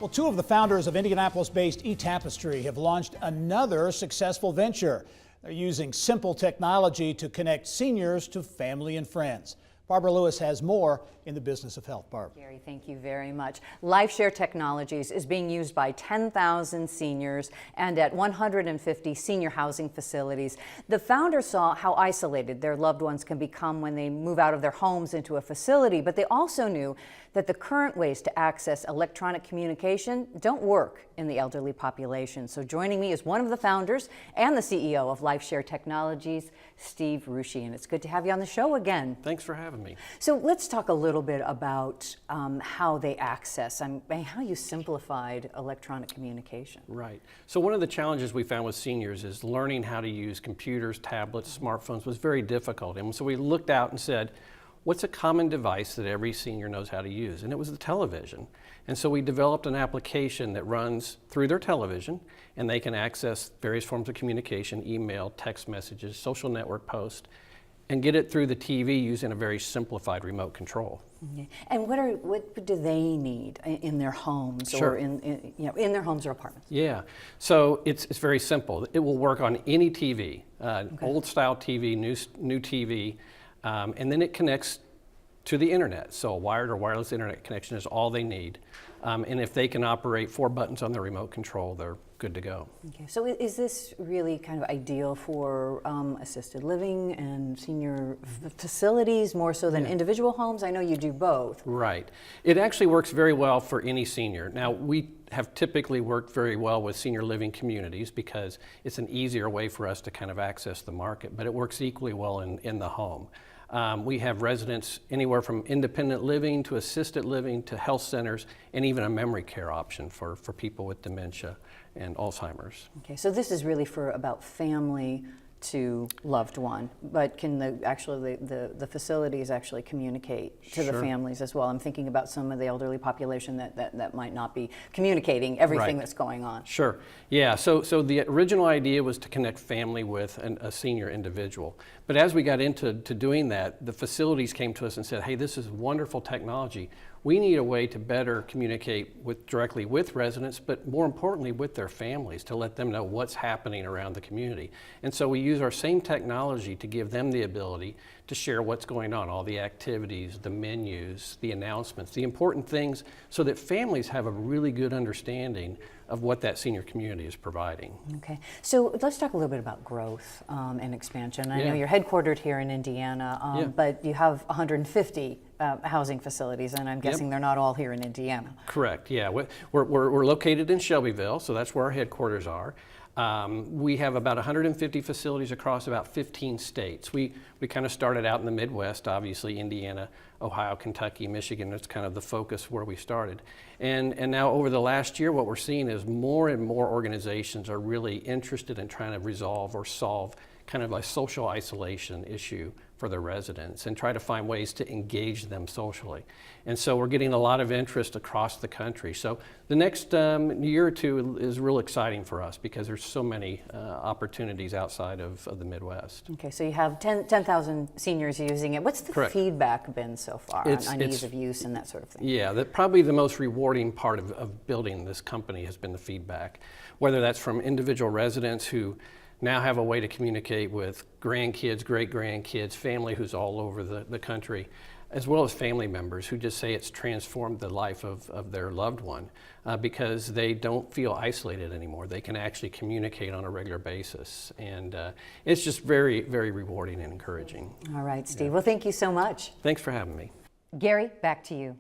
Well, two of the founders of Indianapolis-based eTapestry have launched another successful venture. They're using simple technology to connect seniors to family and friends. Barbara Lewis has more in the business of health. Barb. Gary, thank you very much. LifeShare Technologies is being used by 10,000 seniors and at 150 senior housing facilities. The founders saw how isolated their loved ones can become when they move out of their homes into a facility, but they also knew that the current ways to access electronic communication don't work in the elderly population. So joining me is one of the founders and the CEO of LifeShare Technologies, Steve Ruschi, and it's good to have you on the show again. Thanks for having me. So let's talk a little bit about how they access, how you simplified electronic communication. Right. So one of the challenges we found with seniors is learning how to use computers, tablets, smartphones was very difficult. And so we looked out and said, what's a common device that every senior knows how to use? And it was the television. And so we developed an application that runs through their television, and they can access various forms of communication, email, text messages, social network posts, and get it through the TV using a very simplified remote control. Okay. And what do they need in their homes? Sure. Or in their homes or apartments? Yeah, so it's very simple. It will work on any TV, old style TV, new TV, and then it connects to the internet. So a wired or wireless internet connection is all they need. And if they can operate 4 buttons on their remote control, they're good to go. Okay, so is this really kind of ideal for assisted living and senior facilities more so than individual homes? I know you do both. Right. It actually works very well for any senior. Now, we have typically worked very well with senior living communities because it's an easier way for us to kind of access the market, but it works equally well in the home. We have residents anywhere from independent living to assisted living to health centers and even a memory care option for people with dementia and Alzheimer's. Okay, so this is really for about family to loved one, but can the facilities actually communicate to the families as well? I'm thinking about some of the elderly population that might not be communicating everything that's going on. Sure, yeah, so the original idea was to connect family with a senior individual. But as we got into doing that, the facilities came to us and said, hey, this is wonderful technology. We need a way to better communicate directly with residents, but more importantly with their families to let them know what's happening around the community. And so we use our same technology to give them the ability to share what's going on, all the activities, the menus, the announcements, the important things, so that families have a really good understanding of what that senior community is providing. Okay, so let's talk a little bit about growth and expansion. I know you're headquartered here in Indiana, but you have 150 housing facilities, and I'm guessing they're not all here in Indiana. Correct, yeah. We're located in Shelbyville, so that's where our headquarters are. We have about 150 facilities across about 15 states. We kind of started out in the Midwest, obviously Indiana, Ohio, Kentucky, Michigan. That's kind of the focus where we started. And now over the last year, what we're seeing is more and more organizations are really interested in trying to resolve or solve kind of a social isolation issue for their residents and try to find ways to engage them socially. And so we're getting a lot of interest across the country. So the next year or two is real exciting for us because there's so many opportunities outside of the Midwest. Okay, so you have 10,000 seniors using it. What's the feedback been so far on ease of use and that sort of thing? Yeah, probably the most rewarding part of building this company has been the feedback, whether that's from individual residents who now have a way to communicate with grandkids, great-grandkids, family who's all over the country, as well as family members who just say it's transformed the life of their loved one because they don't feel isolated anymore. They can actually communicate on a regular basis. And it's just very, very rewarding and encouraging. All right, Steve. Well, thank you so much. Thanks for having me. Gary, back to you.